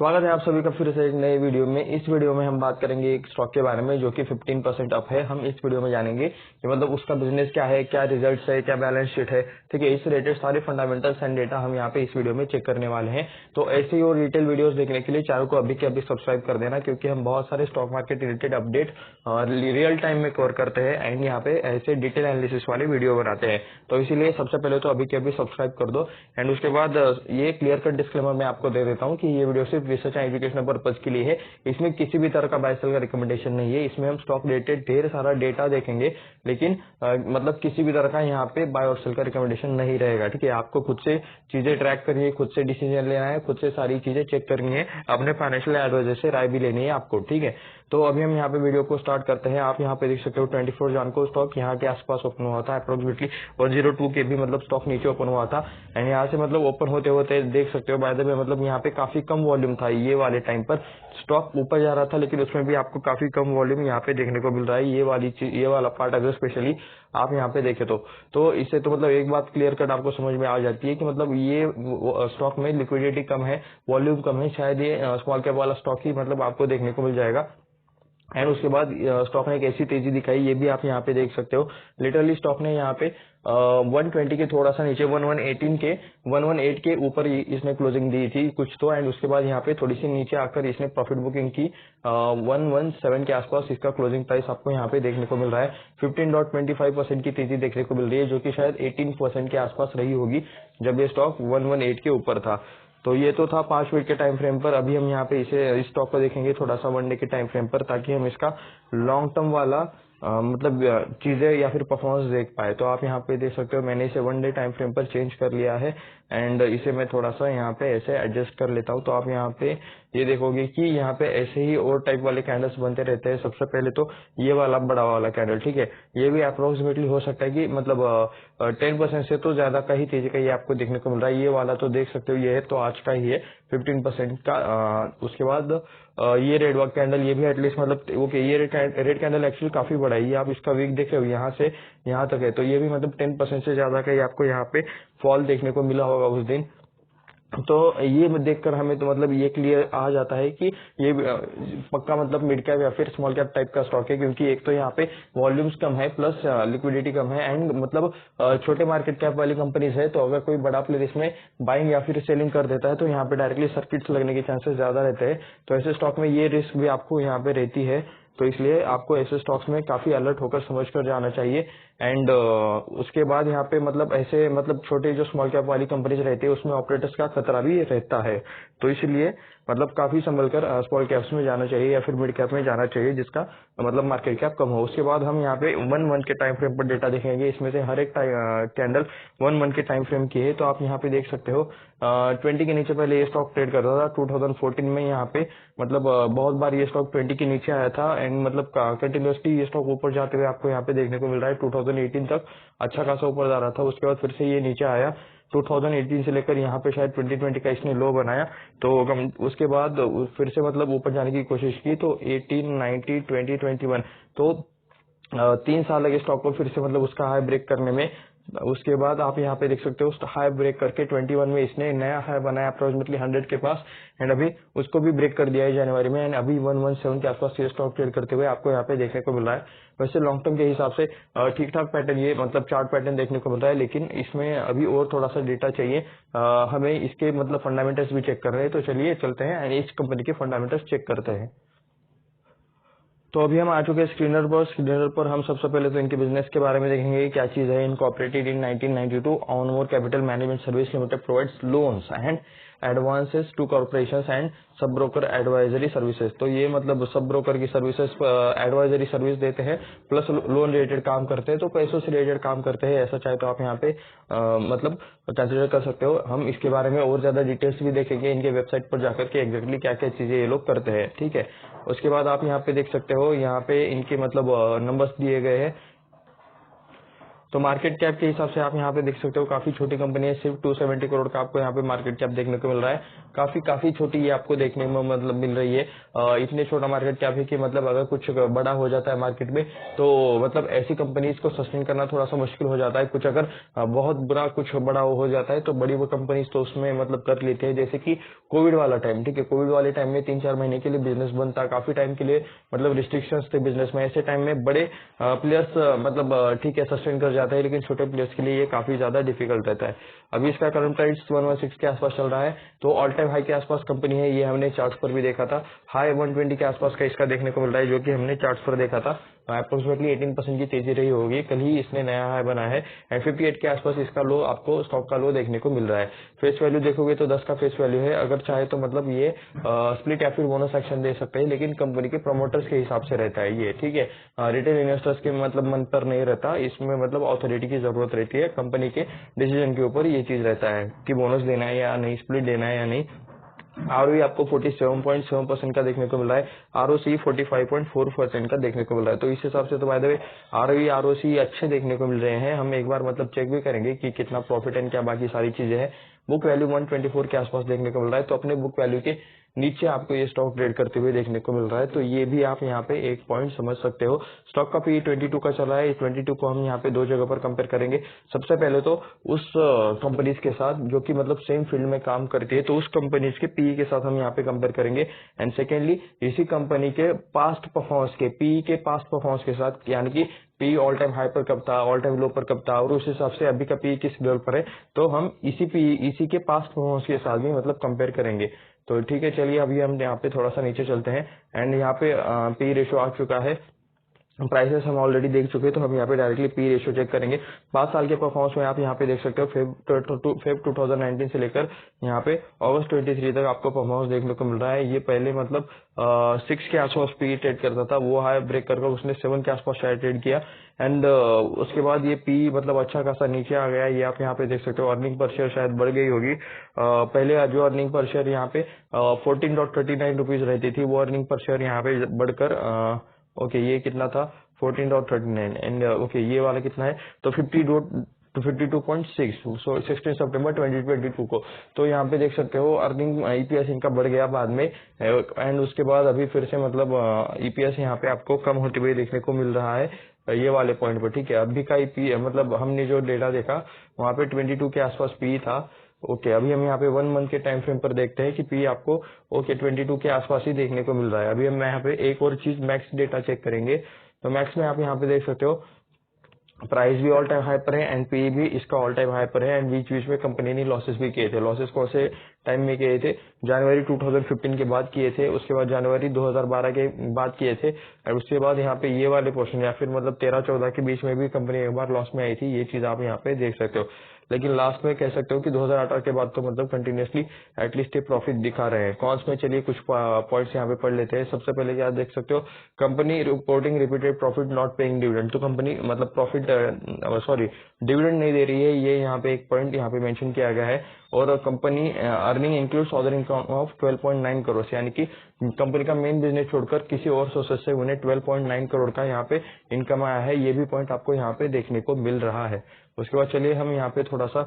स्वागत है आप सभी का फिर से एक नए वीडियो में। इस वीडियो में हम बात करेंगे एक स्टॉक के बारे में जो कि 15% अप है। हम इस वीडियो में जानेंगे कि मतलब उसका बिजनेस क्या है, क्या रिजल्ट्स है, क्या बैलेंस शीट है। ठीक है, इस रिलेटेड सारे फंडामेंटल्स एंड डेटा हम यहाँ पे इस वीडियो में चेक करने वाले हैं। तो ऐसे ही और डिटेल वीडियोस देखने के लिए चैनल को अभी के अभी सब्सक्राइब कर देना, क्योंकि हम बहुत सारे stock market related update real time में कवर करते हैं एंड यहाँ पे ऐसे डिटेल एनालिसिस वाले वीडियो बनाते हैं। तो इसीलिए सबसे पहले तो अभी के अभी सब्सक्राइब कर दो एंड उसके बाद ये क्लियर कट डिस्क्लेमर मैं आपको दे देता हूँ कि ये वीडियो सिर्फ रिसर्च एंड एजुकेशनल पर्पज के लिए है। इसमें किसी भी तरह का बाय सेल का रिकमेंडेशन नहीं है। इसमें हम स्टॉक रिलेटेड ढेर सारा डेटा देखेंगे, लेकिन मतलब किसी भी तरह का यहाँ पे बाय और सेल का रिकमेंडेशन नहीं रहेगा। ठीक है, आपको खुद से चीजें ट्रैक करनी है, खुद से डिसीजन लेना है, खुद से सारी चीजें चेक करनी है, अपने फाइनेंशियल एडवाइजर से राय भी लेनी है आपको। ठीक है, तो अभी हम यहाँ पे वीडियो को स्टार्ट करते हैं। आप यहाँ पे देख सकते हो 24 जन को स्टॉक यहाँ के आसपास ओपन हुआ था, अप्रोक्सीमेटली 102 के भी मतलब स्टॉक नीचे ओपन हुआ था एंड यहाँ से मतलब ओपन होते होते देख सकते हो बाय द वे मतलब यहाँ पे काफी कम वॉल्यूम था। ये वाले टाइम पर स्टॉक ऊपर जा रहा था, लेकिन उसमें भी आपको काफी कम वॉल्यूम यहाँ पे देखने को मिल रहा है। ये वाली चीज, ये वाला पार्ट अगर स्पेशली आप यहाँ पे देखें तो इससे तो मतलब एक बात क्लियर कट आपको समझ में आ जाती है कि मतलब ये स्टॉक में लिक्विडिटी कम है, वॉल्यूम कम है। शायद ये स्मॉल कैप वाला स्टॉक ही मतलब आपको देखने को मिल जाएगा एंड उसके बाद स्टॉक ने एक ऐसी तेजी दिखाई, ये भी आप यहाँ पे देख सकते हो। लिटरली स्टॉक ने यहाँ पे 120 के थोड़ा सा नीचे 118 के ऊपर इसने क्लोजिंग दी थी कुछ तो एंड उसके बाद यहाँ पे थोड़ी सी नीचे आकर इसने प्रॉफिट बुकिंग की। 117 के आसपास इसका क्लोजिंग प्राइस आपको यहाँ पे देखने को मिल रहा है। 15.25% की तेजी देखने को मिल रही है, जो कि शायद 18% के आसपास रही होगी जब ये स्टॉक 118 के ऊपर था। तो ये तो था 5 मिनट के टाइम फ्रेम पर। अभी हम यहाँ पे इस स्टॉक को देखेंगे थोड़ा सा 1 डे के टाइम फ्रेम पर, ताकि हम इसका लॉन्ग टर्म वाला मतलब चीजें या फिर परफॉर्मेंस देख पाए। तो आप यहाँ पे देख सकते हो मैंने इसे 1 डे टाइम फ्रेम पर चेंज कर लिया है एंड इसे मैं थोड़ा सा यहाँ पे ऐसे एडजस्ट कर लेता हूँ। तो आप यहाँ पे ये देखोगे कि यहाँ पे ऐसे ही और टाइप वाले कैंडल्स बनते रहते हैं। सबसे पहले तो ये वाला बड़ा वाला कैंडल, ठीक है, ये भी अप्रोक्सीमेटली हो सकता है कि मतलब 10% से तो ज्यादा का ही तेजी का ये आपको देखने को मिल रहा है। ये वाला तो देख सकते हो ये है तो आज का ही है 15% का। उसके बाद ये रेड वर्क कैंडल, ये भी एटलीस्ट मतलब ओके, ये रेड कैंडल एक्चुअली काफी बड़ा है। ये आप इसका वीक देखे हो यहाँ से यहाँ तक है, तो ये भी मतलब 10% से ज्यादा का ही आपको यहाँ पे फॉल देखने को मिला होगा उस दिन। तो ये देखकर हमें तो मतलब ये क्लियर आ जाता है कि ये पक्का मतलब मिड कैप या फिर स्मॉल कैप टाइप का स्टॉक है, क्योंकि एक तो यहाँ पे वॉल्यूम्स कम है प्लस लिक्विडिटी कम है एंड मतलब छोटे मार्केट कैप वाली कंपनीज है। तो अगर कोई बड़ा प्लेयर इसमें बाइंग या फिर सेलिंग कर देता है तो यहाँ पे डायरेक्टली सर्किट्स लगने के चांसेस ज्यादा रहते हैं। तो ऐसे स्टॉक में ये रिस्क भी आपको यहाँ पे रहती है। तो इसलिए आपको ऐसे स्टॉक्स में काफी अलर्ट होकर समझ कर जाना चाहिए एंड उसके बाद यहाँ पे मतलब ऐसे मतलब छोटे जो स्मॉल कैप वाली कंपनीज रहती है उसमें ऑपरेटर्स का खतरा भी रहता है। तो इसलिए मतलब काफी संभल कर स्मॉल कैप्स में जाना चाहिए या फिर मिड कैप में जाना चाहिए जिसका मतलब मार्केट कैप कम हो। उसके बाद हम यहाँ पे 1 के टाइम फ्रेम पर डेटा देखेंगे। इसमें से हर एक कैंडल 1 के टाइम फ्रेम की है। तो आप यहाँ पे देख सकते हो 20 के नीचे पहले ये स्टॉक ट्रेड करता था 2014 में। यहाँ पे मतलब बहुत बार ये स्टॉक 20 के नीचे आया था एंड मतलब कंटिन्यूसली ये स्टॉक ऊपर जाते हुए आपको यहाँ पे देखने को मिल रहा है। 2018 तक अच्छा खासा ऊपर जा रहा था, उसके बाद फिर से ये नीचे आया। 2018 से लेकर यहाँ पे शायद 2020 का इसने लो बनाया, तो उसके बाद फिर से मतलब ऊपर जाने की कोशिश की। तो 18, 19, 20, 21 तो 3 साल लगे स्टॉक को फिर से मतलब उसका हाई ब्रेक करने में। उसके बाद आप यहाँ पे देख सकते हो हाई ब्रेक करके 21 में इसने नया हाई बनाया अप्रोक्सीमेटली 100 के पास एंड अभी उसको भी ब्रेक कर दिया है जनवरी में एंड अभी 117 के आसपास ये स्टॉक ट्रेड करते हुए आपको यहाँ पे देखने को मिल रहा है। वैसे लॉन्ग टर्म के हिसाब से ठीक ठाक पैटर्न ये मतलब चार्ट पैटर्न देखने को मिल रहा है, लेकिन इसमें अभी और थोड़ा सा डेटा चाहिए। हमें इसके मतलब फंडामेंटल्स भी चेक कर रहे हैं। तो चलिए चलते हैं एंड इस कंपनी के फंडामेंटल्स चेक करते हैं। तो अभी हम आ चुके हैं स्क्रीनर पर। स्क्रीनर पर हम सबसे पहले तो इनके बिजनेस के बारे में देखेंगे क्या चीज है। Incorporated in 1992 Onmore capital management service limited provides loans and advances to corporations and sub broker advisory services. तो ये मतलब सब ब्रोकर की सर्विसेज एडवाइजरी सर्विस देते हैं प्लस लोन रिलेटेड काम करते हैं, तो पैसों से रिलेटेड काम करते हैं। ऐसा चाहे तो आप यहाँ पे मतलब कंसिडर कर सकते हो। हम इसके बारे में और ज्यादा डिटेल्स भी देखेंगे इनके वेबसाइट पर जाकर के एग्जैक्टली क्या क्या चीजें ये लोग करते हैं। ठीक है, उसके बाद आप यहाँ पे देख सकते हो यहाँ पे इनके मतलब नंबर्स दिए गए हैं। तो मार्केट कैप के हिसाब से आप यहाँ पे देख सकते हो काफी छोटी कंपनी है, सिर्फ 270 करोड़ का आपको यहाँ पे मार्केट कैप देखने को मिल रहा है। काफी छोटी ये आपको देखने में मतलब मिल रही है। इतने छोटा मार्केट कैप है कि मतलब अगर कुछ बड़ा हो जाता है मार्केट में तो मतलब ऐसी कंपनीज को सस्टेन करना थोड़ा सा मुश्किल हो जाता है। कुछ अगर बहुत बुरा कुछ बड़ा हो जाता है तो बड़ी वो कंपनीज तो उसमें मतलब कर लेते हैं, जैसे कि कोविड वाला टाइम, ठीक है, कोविड वाले टाइम में 3-4 महीने के लिए बिजनेस बंद था, काफी टाइम के लिए मतलब रिस्ट्रिक्शंस थे बिजनेस में। ऐसे टाइम में बड़े प्लेयर्स मतलब ठीक है सस्टेन कर जाता है, लेकिन छोटे प्लेयर्स के लिए ये काफी ज्यादा डिफिकल्ट रहता है। अभी इसका करंट प्राइस 116 के आसपास चल रहा है, तो ऑल टाइम हाई के आसपास कंपनी है। ये हमने चार्ट्स पर भी देखा था, हाई 120 के आसपास का इसका देखने को मिल रहा है, जो कि हमने चार्ट्स पर देखा था। अप्रोक्सीमेटली 18% की तेजी रही होगी, कल ही इसने नया हाई बना है। 58 के आसपास इसका लो आपको स्टॉक का लो देखने को मिल रहा है। फेस वैल्यू देखोगे तो 10 का फेस वैल्यू है। अगर चाहे तो मतलब ये स्प्लिट या फिर बोनस एक्शन दे सकते हैं, लेकिन कंपनी के प्रमोटर्स के हिसाब से रहता है ये, ठीक है। रिटेल इन्वेस्टर्स के मतलब मन पर नहीं रहता, इसमें मतलब अथॉरिटी की जरूरत रहती है। कंपनी के डिसीजन के ऊपर ये चीज रहता है कि बोनस देना है या नहीं, स्प्लिट देना है या नहीं। आरओई आपको 47.7% का देखने को मिल रहा है, आरओसी 45.4% का देखने को मिल रहा है। तो इस हिसाब से तो by the way ROE ROC अच्छे देखने को मिल रहे हैं। हम एक बार मतलब चेक भी करेंगे कि कितना प्रॉफिट एंड क्या बाकी सारी चीजें हैं। बुक वैल्यू 124 के आसपास देखने को मिल रहा है, तो अपने बुक वैल्यू के नीचे आपको ये स्टॉक ट्रेड करते हुए देखने को मिल रहा है। तो ये भी आप यहाँ पे एक पॉइंट समझ सकते हो। स्टॉक का पी 22 का चला है, इस 22 को हम यहाँ पे दो जगह पर कंपेयर करेंगे। सबसे पहले तो उस कंपनीज के साथ जो कि मतलब सेम फील्ड में काम करती है, तो उस कंपनीज के पीई के साथ हम यहाँ पे कंपेयर करेंगे। एंड सेकेंडली इसी कंपनी के पास्ट परफॉर्मेंस के पीई के पास्ट परफॉर्मेंस के साथ, यानी कि पी ऑल टाइम हाई पर कब था, ऑल टाइम लो पर कब था, और उस हिसाब से अभी का पी किस लेवल पर है, तो हम इसी के पास्ट परफॉर्मेंस के साथ भी मतलब कंपेयर करेंगे। तो ठीक है, चलिए अभी हम यहाँ पे थोड़ा सा नीचे चलते हैं। एंड यहाँ पे पी रेशो आ चुका है, प्राइसेस हम ऑलरेडी देख चुके हैं, तो हम यहाँ पे डायरेक्टली पी रेशियो चेक करेंगे। 5 साल के परफॉर्मेंस में आप यहाँ पे देख सकते हो फेब 2019 से लेकर यहाँ पे अगस्त 23 तक आपको परफॉर्मेंस देखने को मिल रहा है। ये पहले मतलब 6 के आसपास पी ट्रेड करता था, वो हाई ब्रेक कर उसने 7 के आसपास शायद ट्रेड किया। एंड उसके बाद ये पी मतलब अच्छा खासा नीचे आ गया। ये आप यहाँ पे देख सकते हो, अर्निंग पर शेयर शायद बढ़ गई होगी। पहले जो अर्निंग पर शेयर यहाँ पे 14.39 रुपीज रहती थी, वो अर्निंग पर शेयर यहाँ पे बढ़कर ओके ये कितना था 14.39। एंड ओके ये वाला कितना है तो 52.6, सो 16 सितंबर 2022 को। तो यहाँ पे देख सकते हो अर्निंग ईपीएस इनका बढ़ गया बाद में। एंड उसके बाद अभी फिर से मतलब ईपीएस यहाँ पे आपको कम होते हुए देखने को मिल रहा है ये वाले पॉइंट पर, ठीक है। अभी का ईपी मतलब हमने जो डेटा देखा वहाँ पे 22 के आसपास पी था। ओके अभी हम यहाँ पे 1 मंथ के टाइम फ्रेम पर देखते हैं कि पी आपको ओके 22 के आसपास ही देखने को मिल रहा है। अभी हम यहाँ पे एक और चीज मैक्स डेटा चेक करेंगे। तो मैक्स में आप यहाँ पे देख सकते हो प्राइस भी ऑल टाइम हाई पर है एंड पी भी इसका ऑल टाइम हाई पर है। एंड बीच बीच में कंपनी ने लॉसेस भी किए थे। लॉसेस कौन से टाइम में किए थे, जनवरी 2015 के बाद किए थे, उसके बाद जनवरी 2012 के बाद किए थे, और उसके बाद यहाँ पे ये वाले पोर्शन या फिर मतलब 13-14 के बीच में भी कंपनी एक बार लॉस में आई थी। ये चीज आप यहाँ पे देख सकते हो। लेकिन लास्ट में कह सकते हो कि 2018 के बाद तो मतलब कंटिन्यूसली एटलीस्ट ये प्रॉफिट दिखा रहे हैं। कॉन्स में चलिए कुछ पॉइंट्स यहाँ पे पढ़ लेते हैं। सबसे पहले क्या देख सकते हो, company reporting repeated profit not paying dividend. तो कंपनी मतलब प्रॉफिट डिविडेंड नहीं दे रही है, ये यहाँ पे एक पॉइंट यहाँ पे मेंशन किया गया है। और company earning includes other income of 12.9 crore, यानी कि कंपनी का मेन बिजनेस छोड़कर किसी और सोर्सेस से उन्हें 12.9 करोड़ का यहाँ पे इनकम आया है। ये भी पॉइंट आपको यहाँ पे देखने को मिल रहा है। उसके बाद चलिए हम यहाँ पे थोड़ा सा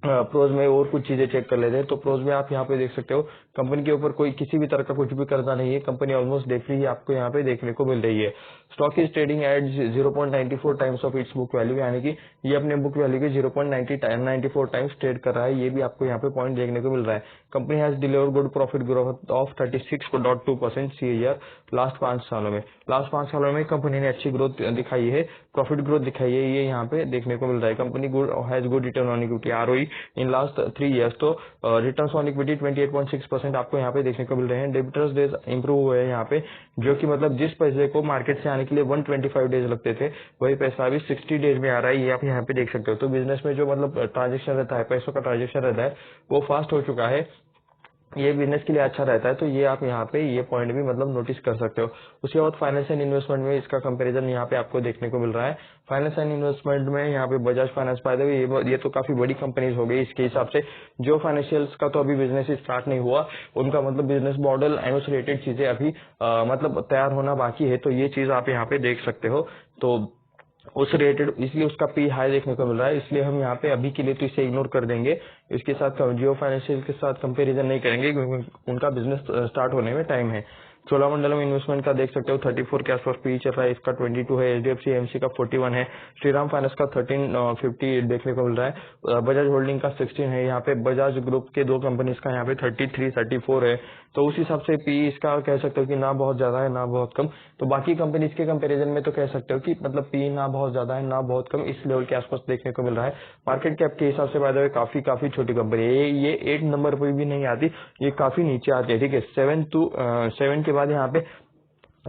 प्रोज में और कुछ चीजें चेक कर लेते हैं। तो प्रोज में आप यहाँ पे देख सकते हो कंपनी के ऊपर कोई किसी भी तरह का कुछ भी कर्जा नहीं है। कंपनी ऑलमोस्ट डेट फ्री ही आपको यहाँ पे देखने को मिल रही है। Stock is trading at 0.94 times of its book value, यानी कि ये अपने बुक वैल्यू के 0.94 टाइम्स ट्रेड कर रहा है। ये भी आपको यहाँ पे पॉइंट देखने को मिल रहा है। Company has deliver good profit growth of 36.2% CAGR last 5 सालों में। लास्ट 5 सालों में कंपनी ने अच्छी ग्रोथ दिखाई है, प्रॉफिट ग्रोथ दिखाई है, ये यहाँ पे देखने को मिल रहा है। Company has good return on equity ROE in last 3 years. तो रिटर्न ऑन इक्विटी 28.6% आपको यहाँ पे देखने को मिल रहे हैं। डेबिटर्स डेज इंप्रूव हुए हैं यहाँ पे, जो कि मतलब जिस पैसे को मार्केट से आने के लिए 125 डेज लगते थे, वही पैसा अभी 60 डेज में आ रहा है। ये आप यहाँ पे देख सकते हो। तो बिजनेस में जो मतलब ट्रांजेक्शन रहता है, पैसों का ट्रांजेक्शन रहता है, वो फास्ट हो चुका है। ये बिजनेस के लिए अच्छा रहता है। तो ये आप यहाँ पे ये पॉइंट भी मतलब नोटिस कर सकते हो। उसके बाद फाइनेंस एंड इन्वेस्टमेंट में इसका कंपैरिजन यहाँ पे आपको देखने को मिल रहा है। फाइनेंस एंड इन्वेस्टमेंट में यहाँ पे बजाज फाइनेंस पाए ये तो काफी बड़ी कंपनीज हो गई। इसके हिसाब से जो फाइनेंशियल्स का तो अभी बिजनेस स्टार्ट नहीं हुआ, उनका मतलब बिजनेस मॉडल एंड उससे रिलेटेड चीजें अभी मतलब तैयार होना बाकी है। तो ये चीज आप यहाँ पे देख सकते हो। तो उस रेटेड, इसलिए उसका पी हाई देखने को मिल रहा है, इसलिए हम यहाँ पे अभी के लिए तो इसे इग्नोर कर देंगे। इसके साथ जियो फाइनेंशियल के साथ कंपैरिजन नहीं करेंगे क्योंकि उनका बिजनेस स्टार्ट होने में टाइम है। चोलामंडलम इन्वेस्टमेंट का देख सकते हो 34 के आसपास पी चल रहा है, इसका 22 है। एचडीएफसी एमसी का 41 है। श्रीराम फाइनेंस का 1350 देखने को मिल रहा है। बजाज होल्डिंग का 16 है। यहाँ पे बजाज ग्रुप के दो कंपनीज का यहाँ पे 33 34 है। तो उस हिसाब से पी इसका कह सकते हो कि ना बहुत ज्यादा है ना बहुत कम। तो बाकी कंपनीज के कंपैरिजन में तो कह सकते हो कि मतलब पी ना बहुत ज्यादा है ना बहुत कम, इस लेवल के आसपास देखने को मिल रहा है। मार्केट कैप के हिसाब से बाय द वे काफी काफी छोटी कंपनी है ये 8 नंबर पर भी नहीं आती, ये काफी नीचे आती है। ठीक है, 7 के बाद यहाँ पे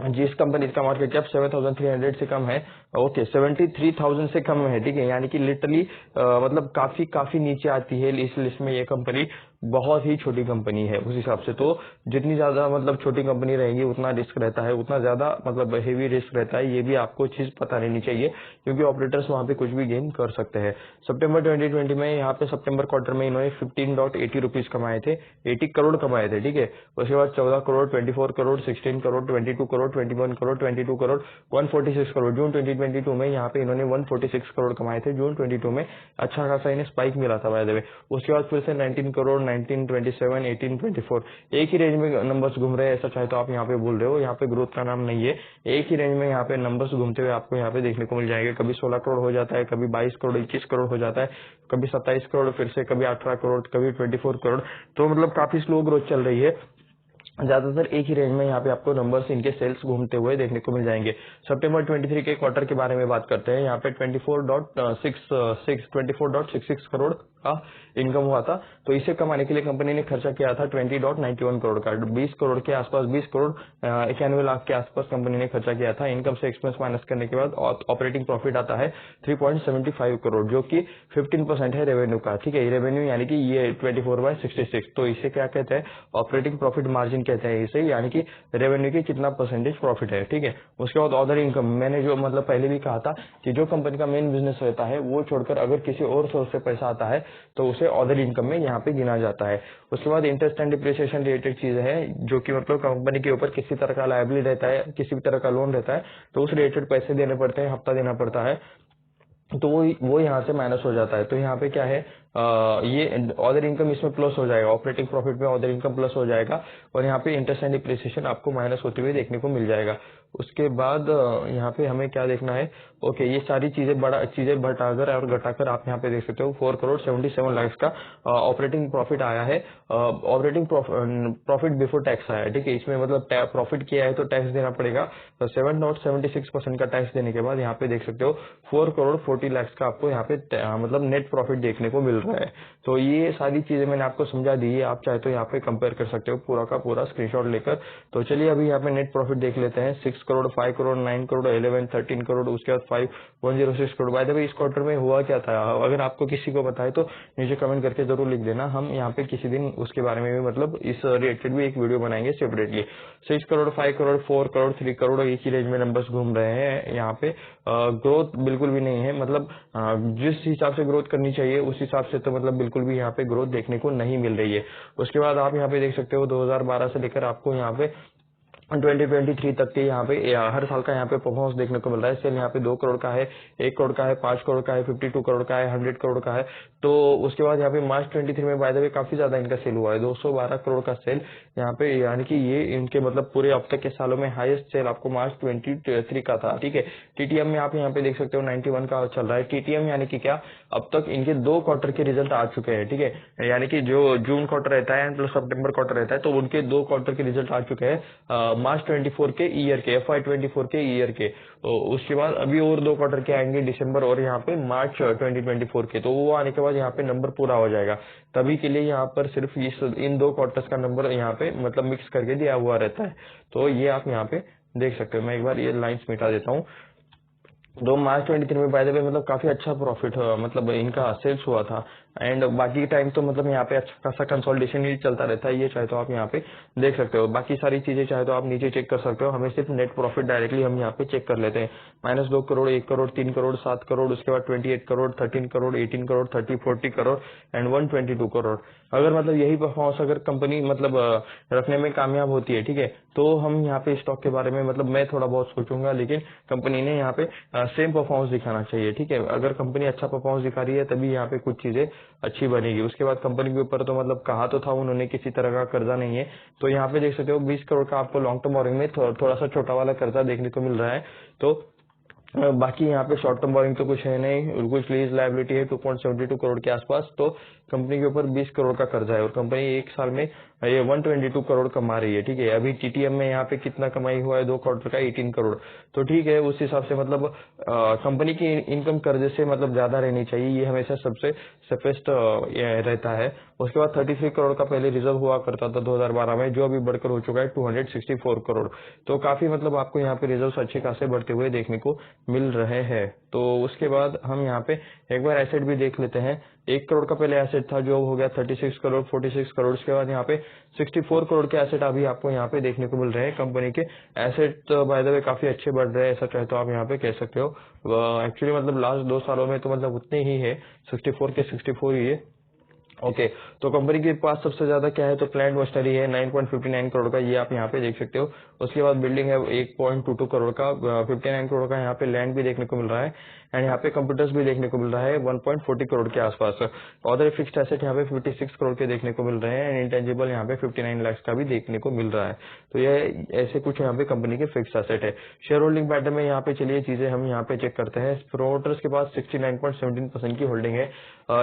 जिस कंपनी का मार्केट कैप 7,300 से कम है, ओके 73,000 से कम है। ठीक है, यानी कि लिटरली मतलब काफी काफी नीचे आती है इस लिस्ट में ये कंपनी, बहुत ही छोटी कंपनी है उस हिसाब से। तो जितनी ज्यादा मतलब छोटी कंपनी रहेगी उतना रिस्क रहता है, उतना ज्यादा मतलब हेवी रिस्क रहता है, ये भी आपको चीज पता रहनी चाहिए क्योंकि ऑपरेटर्स वहां पे कुछ भी गेन कर सकते हैं। सितंबर 2020 में यहाँ पे सितंबर क्वार्टर में इन्होंने 15.80 रुपीज कमाए थे, 80 करोड़ कमाए थे। ठीक है, उसके बाद 14 करोड़, 24 करोड़, 16 करोड़, 22 करोड़, 21 करोड़, 22 करोड़, 146 करोड़। जून 2022 में यहाँ पे इन्होंने 146 करोड़ कमाए थे। जून 22 में अच्छा खासा इन्हें स्पाइक मिला था बाय द वे। उसके बाद फिर से 19 करोड़, 19, 27, 18, 24, एक ही रेंज में नंबर्स घूम रहे हैं। ऐसा चाहे तो आप यहाँ पे बोल रहे हो, यहाँ पे ग्रोथ का नाम नहीं है, एक ही रेंज में यहाँ पे नंबर्स घूमते हुए आपको यहाँ पे देखने को मिल जाएंगे। कभी 16 करोड़ हो जाता है, कभी 22 करोड़, 21 करोड़ हो जाता है, कभी 27 करोड़, फिर से कभी 18 करोड़, कभी 24 करोड़। तो मतलब काफी स्लो ग्रोथ चल रही है। ज्यादातर एक ही रेंज में यहाँ पे आपको नंबर्स इनके सेल्स घूमते हुए देखने को मिल जाएंगे। सितंबर 23 के क्वार्टर के बारे में बात करते हैं। यहाँ पे 24.66 करोड़ का इनकम हुआ था। तो इसे कमाने के लिए कंपनी ने खर्चा किया था 20.91 करोड़ का, 20 करोड़ के आसपास, 20 करोड़ 91 लाख के आसपास कंपनी ने खर्चा किया था। इनकम से एक्सपेंस माइनस करने के बाद ऑपरेटिंग प्रॉफिट आता है 3.75 करोड़, जो कि 15% है रेवेन्यू का। ठीक है, रेवेन्यू यानी कि ये 24/66, तो इसे क्या कहते हैं, ऑपरेटिंग प्रॉफिट मार्जिन कहते हैं इसे, यानी कि रेवेन्यू की कितना परसेंटेज प्रॉफिट है। ठीक है, उसके बाद अदर इनकम, मैंने जो मतलब पहले भी कहा था कि जो कंपनी का मेन बिजनेस रहता है वो छोड़कर अगर किसी और सोर्स से पैसा आता है तो उसे अदर इनकम में यहाँ पे गिना जाता है। उसके बाद इंटरेस्ट एंड डिप्रिसिएशन रिलेटेड चीजें हैं, जो कि मतलब कंपनी के ऊपर किसी तरह का लायबिलिटी रहता है, किसी भी तरह का लोन रहता है, तो उस रिलेटेड पैसे देने पड़ते हैं, हफ्ता देना पड़ता है, तो वो यहाँ से माइनस हो जाता है। तो यहाँ पे क्या है, ये अदर इनकम इसमें प्लस हो जाएगा, ऑपरेटिंग प्रॉफिट में अदर इनकम प्लस हो जाएगा और यहाँ पे इंटरेस्ट एंड डिप्रिसिएशन आपको माइनस होते हुए देखने को मिल जाएगा। उसके बाद यहाँ पे हमें क्या देखना है, ओके ये सारी चीजें घटाकर और घटाकर आप यहाँ पे देख सकते हो 4 करोड़ 77 लाख का ऑपरेटिंग प्रॉफिट आया है। ऑपरेटिंग प्रॉफिट बिफोर टैक्स आया है। ठीक है, इसमें मतलब प्रॉफिट किया है तो टैक्स देना पड़ेगा, तो 7.76% का टैक्स देने के बाद यहाँ पे देख सकते हो 4 करोड़ 40 लाख का आपको यहाँ पे मतलब नेट प्रॉफिट देखने को मिल रहा है। तो ये सारी चीजें मैंने आपको समझा दी है, आप चाहे तो यहाँ पे कंपेयर कर सकते हो पूरा का पूरा स्क्रीनशॉट लेकर। तो चलिए अभी यहाँ पे नेट प्रॉफिट देख लेते हैं। 6 करोड़, 5 करोड़, 9 करोड़, 11, 13 करोड़, उसके बाद 106 करोड़। बाय द वे इस क्वार्टर में हुआ क्या था, अगर आपको किसी को पता है तो नीचे कमेंट करके जरूर लिख देना, हम यहाँ पे किसी दिन उसके बारे में भी मतलब इस रिलेटेड भी एक वीडियो बनाएंगे सेपरेटली। 6 करोड़, 5 करोड़, 4 करोड़, 3 करोड़, एक ही रेंज में नंबर्स घूम रहे हैं। यहाँ पे ग्रोथ बिल्कुल भी नहीं है, मतलब जिस हिसाब से ग्रोथ करनी चाहिए उस हिसाब से तो मतलब बिल्कुल भी यहाँ पे ग्रोथ देखने को नहीं मिल रही है। उसके बाद आप यहाँ पे देख सकते हो 2012 से लेकर आपको यहाँ पे 2023 तक के यहाँ पे हर साल का यहाँ पे परफॉर्मेंस देखने को मिल रहा है। सेल यहाँ पे 2 करोड़ का है, 1 करोड़ का है, 5 करोड़ का है, 52 करोड़ का है, 100 करोड़ का है। तो उसके बाद यहाँ पे मार्च 23 में बाय द वे काफी ज्यादा इनका सेल हुआ है, 212 करोड़ का सेल यहाँ पे, यानी कि ये इनके मतलब पूरे अब तक के सालों में हाईएस्ट सेल आपको मार्च 23 का था। ठीक है, टीटीएम में आप यहाँ पे देख सकते हो 91 का चल रहा है। टीटीएम यानी कि क्या, अब तक इनके 2 क्वार्टर के रिजल्ट आ चुके हैं। ठीक है, यानी कि जो जून क्वार्टर रहता है प्लस सितंबर क्वार्टर रहता है, तो उनके 2 क्वार्टर के रिजल्ट आ चुके हैं मार्च 24 के ईयर के, FY24 के ईयर के। तो उसके बाद अभी और 2 क्वार्टर के आएंगे, दिसंबर और यहाँ पे मार्च 2024 के, तो वो आने के बाद यहाँ पे नंबर पूरा हो जाएगा। तभी के लिए यहाँ पर सिर्फ इन 2 क्वार्टर्स का नंबर यहाँ पे मतलब मिक्स करके दिया हुआ रहता है। तो ये आप यहाँ पे देख सकते हो। मैं एक बार ये लाइन्स मिटा देता हूँ। 2 मार्च 23 में बाय द वे मतलब काफी अच्छा प्रॉफिट मतलब इनका सेल्स हुआ था। एंड बाकी टाइम तो मतलब यहाँ पे अच्छा खासा कंसोलिडेशन ही चलता रहता है, ये चाहे तो आप यहाँ पे देख सकते हो। बाकी सारी चीजें चाहे तो आप नीचे चेक कर सकते हो। हमें सिर्फ नेट प्रॉफिट डायरेक्टली हम यहाँ पे चेक कर लेते हैं। -2 करोड़, 1 करोड़, 3 करोड़, 7 करोड़, उसके बाद 28 करोड़, 13 करोड़, 18 करोड़, 30, 40 करोड़ एंड 122 करोड़। अगर मतलब यही परफॉर्मेंस अगर कंपनी मतलब रखने में कामयाब होती है, ठीक है, तो हम यहाँ पे स्टॉक के बारे में मतलब मैं थोड़ा बहुत सोचूंगा, लेकिन कंपनी ने यहाँ पे सेम परफॉर्मेंस दिखाना चाहिए, ठीक है। अगर कंपनी अच्छा परफॉर्मेंस दिखा रही है तभी यहाँ पे कुछ चीजें अच्छी बनेगी। उसके बाद कंपनी के ऊपर तो मतलब कहा तो था उन्होंने किसी तरह का कर्जा नहीं है, तो यहाँ पे देख सकते हो 20 करोड़ का आपको लॉन्ग टर्म बोरिंग में थोड़ा सा छोटा वाला कर्जा देखने को मिल रहा है। तो बाकी यहाँ पे शॉर्ट टर्म बोरिंग तो कुछ है नहीं, कुछ लीज लायबिलिटी है 2.72 करोड़ के आसपास। तो कंपनी के ऊपर 20 करोड़ का कर्जा है और कंपनी एक साल में ये 122 करोड़ कमा रही है, ठीक है। अभी टीटीएम में यहाँ पे कितना कमाई हुआ है 2 करोड़ का, 18 करोड़। तो ठीक है, उस हिसाब से मतलब कंपनी की इनकम कर्जे से मतलब ज्यादा रहनी चाहिए, ये हमेशा सबसे सेफेस्ट रहता है। उसके बाद 33 करोड़ का पहले रिजर्व हुआ करता था 2012 में, जो अभी बढ़कर हो चुका है 264 करोड़। तो काफी मतलब आपको यहाँ पे रिजर्व अच्छे खासे बढ़ते हुए देखने को मिल रहे हैं। तो उसके बाद हम यहाँ पे एक बार एसेट भी देख लेते हैं। 1 करोड़ का पहले एसेट था जो हो गया 36 करोड़, 46 करोड़। उसके बाद यहाँ पे 64 करोड़ के एसेट अभी आपको यहाँ पे देखने को मिल रहे हैं। कंपनी के एसेट बाय द वे काफी अच्छे बढ़ रहे हैं, ऐसा चाहे तो आप यहाँ पे कह सकते हो। एक्चुअली मतलब लास्ट 2 सालों में तो मतलब उतने ही है, 64 के 64 ही है। ओके तो कंपनी के पास सबसे ज्यादा क्या है, तो प्लांट मशीनरी है 9.59 करोड़ का, ये आप यहाँ पे देख सकते हो। उसके बाद बिल्डिंग है 1.22 करोड़ का, 59 करोड़ का यहाँ पे लैंड भी देखने को मिल रहा है एंड यहाँ पे कंप्यूटर्स भी देखने को मिल रहा है 1.40 करोड़ के आसपास। अदर फिक्स्ड एसेट यहाँ पे 56 करोड़ के देखने को मिल रहे हैं एंड इंटेंजिबल यहाँ पे 59 लाख का भी देखने को मिल रहा है। तो ये ऐसे कुछ यहाँ पे कंपनी के फिक्स्ड एसेट है। शेयर होल्डिंग पैटर्न में यहाँ पे चलिए चीजें हम यहाँ पे चेक करते हैं। प्रोमोटर्स के पास 69.17% की होल्डिंग है,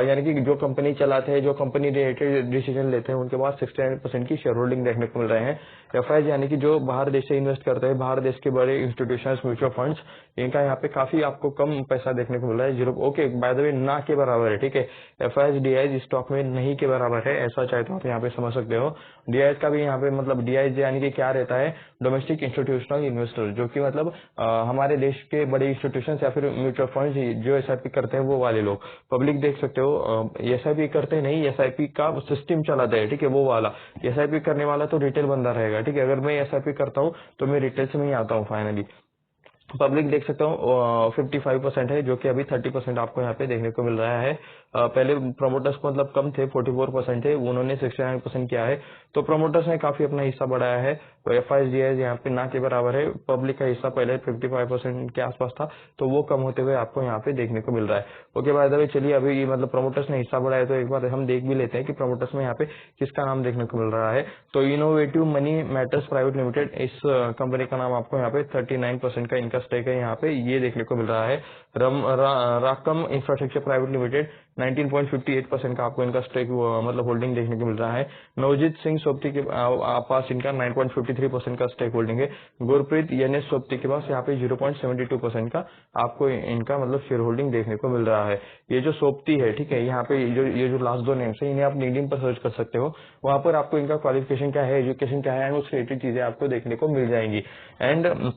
यानी कि जो कंपनी चलाते हैं, जो कंपनी रिलेटेड डिसीजन लेते हैं, उनके पास 69% की शेयर होल्डिंग देखने को मिल रहे हैं। एफआईज यानी कि जो बाहर देश से इन्वेस्ट करते हैं, बाहर देश के बड़े इंस्टीट्यूशंस, म्यूचुअल फंड्स, इनका यहाँ पे काफी आपको कम पैसा देखने को मिल रहा है, 0। ओके बाय द वे ना के बराबर है, ठीक है। एफआईज डीआईज स्टॉक में नहीं के बराबर है, ऐसा चाहे तो आप यहाँ पे समझ सकते हो। डीआईज का भी यहाँ पे मतलब डीआईज यानी कि क्या रहता है, डोमेस्टिक इंस्टीट्यूशनल इन्वेस्टर, जो कि मतलब हमारे देश के बड़े इंस्टीट्यूशन या फिर म्यूचुअल फंड जो एसआईपी करते हैं, वो वाले लोग। पब्लिक देख सकते हो एसआईपी करते नहीं, एसआईपी का सिस्टम चलाते हैं, ठीक है, वो वाला। एसआईपी करने वाला तो रिटेल बंदा रहेगा, ठीक है। अगर मैं एसआईपी करता हूँ तो मैं रिटेल से ही आता हूँ फाइनली। पब्लिक देख सकता हूँ 55% है, जो कि अभी 30% आपको यहाँ पे देखने को मिल रहा है। पहले प्रमोटर्स मतलब कम थे, 44% थे, उन्होंने 69% किया है। तो प्रमोटर्स ने काफी अपना हिस्सा बढ़ाया है। तो एफआईजीआई यहाँ पे ना के बराबर है। पब्लिक का हिस्सा पहले 55% के आसपास था, तो वो कम होते हुए आपको यहाँ पे देखने को मिल रहा है। ओके बाय द वे चलिए, अभी मतलब प्रमोटर्स ने हिस्सा बढ़ाया तो एक बार हम देख भी लेते हैं कि प्रमोटर्स में यहाँ पे किसका नाम देखने को मिल रहा है। तो innovative money matters private limited, इस कंपनी का नाम आपको यहाँ पे 39% का इनका स्टेक है, यहाँ पे ये देखने को मिल रहा है। राकम इंफ्रास्ट्रक्चर प्राइवेट लिमिटेड 19.58% का आपको इनका स्टेक मतलब होल्डिंग देखने को मिल रहा है। नवजीत सिंह सोपती के पास इनका 9.53% का स्टेक होल्डिंग है। गुरप्रीत एनएस सोपती के पास यहाँ पे 0.72% का आपको इनका मतलब शेयर होल्डिंग देखने को मिल रहा है। ये जो सोपती है, ठीक है, यहाँ पे ये जो लास्ट 2 नेम्स है, इन्हें आप लिंक्डइन पर सर्च कर सकते हो, वहां पर आपको इनका क्वालिफिकेशन क्या है, एजुकेशन क्या है, उस रिलेटेड चीजें आपको देखने को मिल जाएंगी। एंड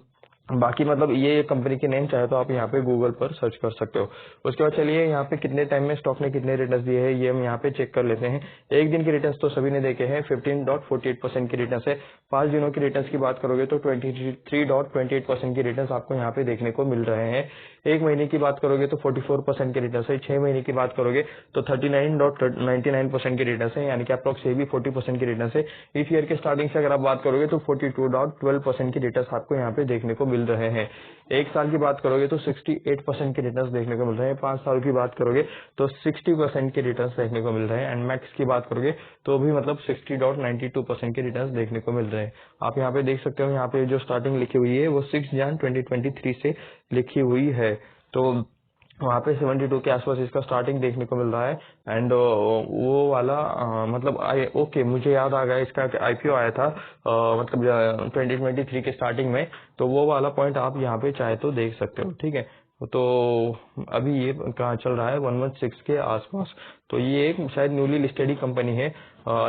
बाकी मतलब ये कंपनी के नेम चाहे तो आप यहाँ पे गूगल पर सर्च कर सकते हो। उसके बाद चलिए यहाँ पे कितने टाइम में स्टॉक ने कितने रिटर्न्स दिए हैं, ये हम यहाँ पे चेक कर लेते हैं। एक दिन के रिटर्न्स तो सभी ने देखे हैं, 15.48% की रिटर्न्स है। 5 दिनों की रिटर्न्स की बात करोगे तो 23.28% की रिटर्न्स आपको यहाँ पे देखने को मिल रहे हैं। 1 महीने की बात करोगे तो 44% के रिटर्न्स है। 6 महीने की बात करोगे तो 39.99% के रिटर्न्स है, यानी कि अप्रोक्स ये भी 40% की रिटर्न्स है। इस ईयर के स्टार्टिंग से अगर आप बात करोगे तो 42.12% की रिटर्न्स आपको यहाँ पे देखने को मिल रहे हैं। 1 साल की बात करोगे तो 68% के रिटर्न्स देखने को मिल रहे हैं। 5 साल की बात करोगे तो 60% के रिटर्न्स देखने को मिल रहे हैं। एंड मैक्स की बात करोगे तो भी मतलब 60.92% के रिटर्न्स देखने को मिल रहे हैं। आप यहाँ पे देख सकते हो, यहाँ पे जो स्टार्टिंग लिखी हुई है वो 6 जन 2023 से लिखी हुई है। तो वहाँ पे 72 के आसपास इसका स्टार्टिंग देखने को मिल रहा है। एंड वो वाला मतलब ओके मुझे याद आ गया, इसका आईपीओ आया था मतलब 2023 के स्टार्टिंग में, तो वो वाला पॉइंट आप यहाँ पे चाहे तो देख सकते हो, ठीक है। तो अभी ये कहाँ चल रहा है 116 के आसपास। तो ये एक शायद न्यूली लिस्टेड ही कंपनी है।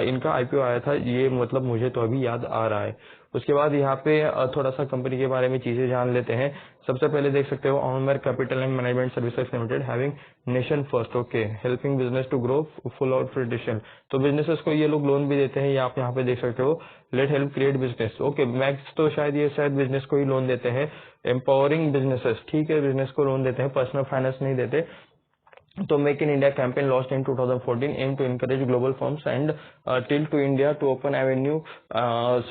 इनका आईपीओ आया था, ये मतलब मुझे तो अभी याद आ रहा है। उसके बाद यहाँ पे थोड़ा सा कंपनी के बारे में चीजें जान लेते हैं। सबसे पहले देख सकते हो Onmore capital and management services limited having nation first, okay, helping business to grow full out tradition. तो बिजनेसेस को ये लोग लोन भी देते हैं, ये आप यहाँ पे देख सकते हो, let help create business, okay, Max तो शायद ये शायद बिजनेस को ही लोन देते हैं। एम्पावरिंग बिजनेसेस, ठीक है, बिजनेस को लोन देते हैं, पर्सनल फाइनेंस नहीं देते। तो make in India campaign launched in 2014 aim to encourage global firms and till to India to open avenue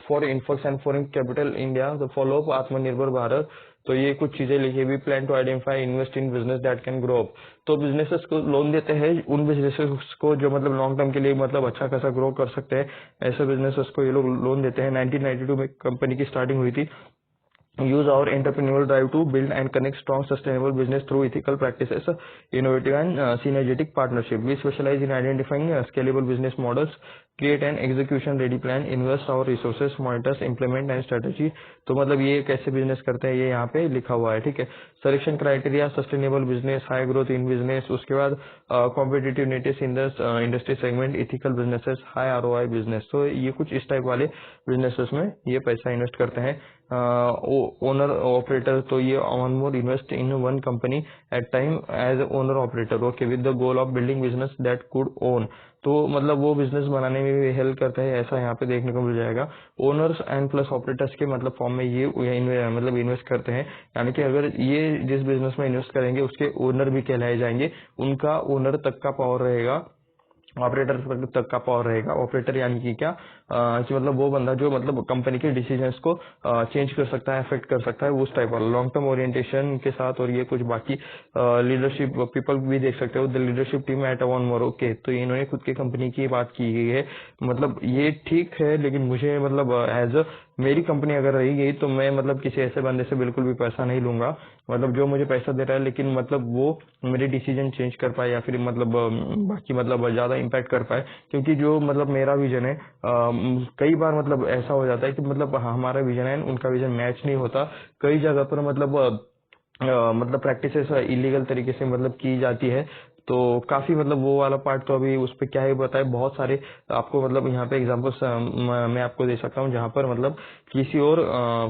for influx and foreign capital India, the follow up Aatmanirbhar Bharat. तो ये कुछ चीजें लिखी, भी plan to identify invest in business that can grow up. तो businesses को loan देते हैं, उन बिजनेसेस को जो मतलब लॉन्ग टर्म के लिए मतलब अच्छा खासा ग्रो कर सकते हैं, ऐसे बिजनेसेस को ये लोग लोन देते हैं। 1992 में कंपनी की स्टार्टिंग हुई थी। Use our entrepreneurial drive to build and connect strong sustainable business through ethical practices, innovative and synergetic partnership. We specialize in identifying scalable business models, create an execution ready plan, invest our resources, monitors, implement and strategy। तो मतलब ये कैसे business करते हैं ये यहाँ पे लिखा हुआ है, ठीक है। Selection criteria, sustainable business, high growth in business, उसके बाद competitiveness in the industry segment, ethical businesses, high ROI business. तो ये कुछ इस टाइप वाले बिजनेसेस में ये पैसा इन्वेस्ट करते हैं। ओनर ऑपरेटर, तो ये one more invest in one company at time as owner operator, okay, with the goal of building business that could own. तो मतलब वो बिजनेस बनाने में भी हेल्प करता है, ऐसा यहाँ पे देखने को मिल जाएगा। ओनर्स एंड प्लस ऑपरेटर्स के मतलब फॉर्म में ये मतलब इन्वेस्ट करते हैं, यानी कि अगर ये जिस बिजनेस में इन्वेस्ट करेंगे उसके ओनर भी कहलाए जाएंगे, उनका ओनर तक का पावर रहेगा, ऑपरेटर तक का पावर रहेगा। ऑपरेटर यानी कि क्या, कि मतलब वो बंदा जो मतलब कंपनी के डिसीजंस को चेंज कर सकता है, अफेक्ट कर सकता है, उस टाइप वाला लॉन्ग टर्म ओरिएंटेशन के साथ। और ये कुछ बाकी लीडरशिप पीपल भी देख सकते हो, the leadership team at one more, okay. तो इन्होंने खुद की कंपनी की बात की गई है, मतलब ये ठीक है, लेकिन मुझे मतलब एज अ मेरी कंपनी अगर रही गई तो मैं मतलब किसी ऐसे बंदे से बिल्कुल भी पैसा नहीं लूंगा, मतलब जो मुझे पैसा दे रहा है लेकिन मतलब वो मेरे डिसीजन चेंज कर पाए या फिर मतलब बाकी मतलब ज्यादा इम्पैक्ट कर पाए। क्योंकि जो मतलब मेरा विजन है, कई बार मतलब ऐसा हो जाता है कि मतलब हमारा विजन है उनका विजन मैच नहीं होता, कई जगह पर मतलब प्रैक्टिसेस इलीगल तरीके से मतलब की जाती है। तो काफी मतलब वो वाला पार्ट तो अभी उस पर क्या ही बताए, बहुत सारे आपको मतलब यहाँ पे एग्जांपल्स मैं आपको दे सकता हूँ जहाँ पर मतलब किसी और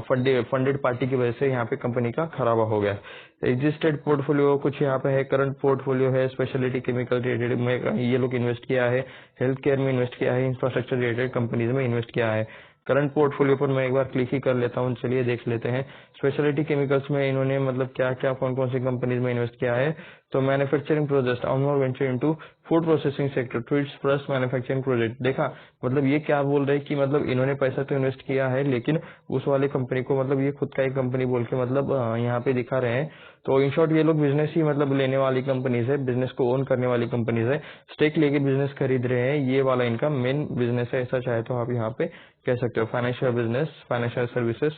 फंडेड पार्टी की वजह से यहाँ पे कंपनी का खराबा हो गया। एग्जिस्टेड पोर्टफोलियो कुछ यहाँ पे है, करंट पोर्टफोलियो है, स्पेशलिटी केमिकल रिलेटेड में ये लोग इन्वेस्ट किया है, हेल्थ केयर में इन्वेस्ट किया है, इंफ्रास्ट्रक्चर रिलेटेड कंपनीज में इन्वेस्ट किया है। करंट पोर्टफोलियो पर मैं एक बार क्लिक ही कर लेता हूँ, चलिए देख लेते हैं। स्पेशलिटी केमिकल्स में इन्होंने मतलब क्या क्या कौन कौन सी कंपनीज में इन्वेस्ट किया है। तो manufacturing project, Onmore venture into food processing sector through its first manufacturing project. देखा मतलब ये क्या बोल रहे हैं कि मतलब इन्होंने पैसा तो इन्वेस्ट किया है लेकिन उस वाले कंपनी को मतलब ये खुद का ही कंपनी बोल के मतलब यहाँ पे दिखा रहे हैं। तो इन शॉर्ट ये लोग बिजनेस ही मतलब लेने वाली कंपनीज है, बिजनेस को ओन करने वाली कंपनीज है, स्टेक लेके बिजनेस खरीद रहे हैं, ये वाला इनका मेन बिजनेस है, ऐसा चाहे तो आप यहाँ पे कह सकते हो। Financial business, financial services,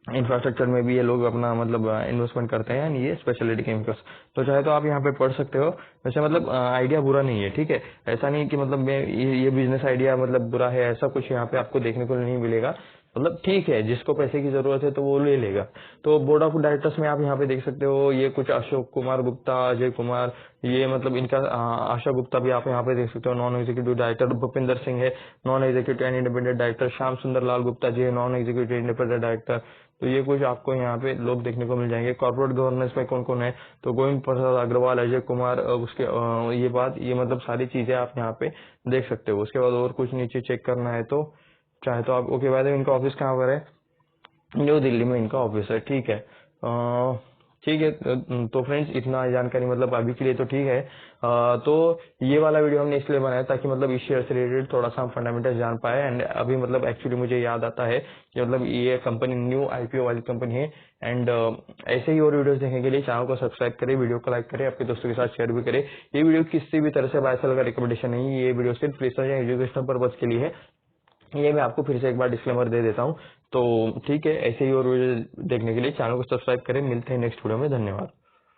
infrastructure में भी ये लोग अपना मतलब इन्वेस्टमेंट करते हैं, ये स्पेशलिटी केमिकल्स। तो चाहे तो आप यहाँ पे पढ़ सकते हो। वैसे मतलब आइडिया बुरा नहीं है, ठीक है, ऐसा नहीं कि मतलब मैं ये बिजनेस आइडिया मतलब बुरा है, ऐसा कुछ यहाँ पे आपको देखने को नहीं मिलेगा। मतलब ठीक है, जिसको पैसे की जरूरत है तो वो ले लेगा। तो बोर्ड ऑफ डायरेक्टर्स में आप यहाँ पे देख सकते हो, ये कुछ अशोक कुमार गुप्ता, अजय कुमार, ये मतलब इनका आशा गुप्ता भी आप यहाँ पे देख सकते हो, non executive director. Bhupinder Singh है non executive and independent director. Shyam Sundar Lal Gupta ji है नॉन एग्जीक्यूटिव इंडिपेंडेंट डायरेक्टर। तो ये कुछ आपको यहाँ पे लोग देखने को मिल जाएंगे। कॉर्पोरेट गवर्नेंस में कौन कौन है, तो गोविंद प्रसाद अग्रवाल, अजय कुमार, उसके ये बात, ये मतलब सारी चीजें आप यहाँ पे देख सकते हो। उसके बाद और कुछ नीचे चेक करना है तो चाहे तो आप, ओके, बाद इनका ऑफिस कहाँ पर है, न्यू दिल्ली में इनका ऑफिस है, ठीक है। ठीक है, तो फ्रेंड्स इतना जानकारी मतलब अभी के लिए तो ठीक है। तो ये वाला वीडियो हमने इसलिए बनाया ताकि मतलब इस शेयर से रिलेटेड थोड़ा सा हम फंडामेंटल जान पाए। एंड अभी मतलब एक्चुअली मुझे याद आता है कि मतलब ये कंपनी न्यू आईपीओ वाली कंपनी है। एंड ऐसे ही और वीडियोस देखने के लिए चैनल को सब्सक्राइब करें, वीडियो को लाइक करें, आपके दोस्तों के साथ शेयर भी करें। ये वीडियो किसी भी तरह से बाय सेल का रिकमेंडेशन नहीं है, ये वीडियो सिर्फ रिसर्च या एजुकेशनल पर्पज के लिए है। ये मैं आपको फिर से एक बार डिस्क्लेमर दे देता हूँ। तो ठीक है, ऐसे ही और वीडियो देखने के लिए चैनल को सब्सक्राइब करें। मिलते हैं नेक्स्ट वीडियो में, धन्यवाद।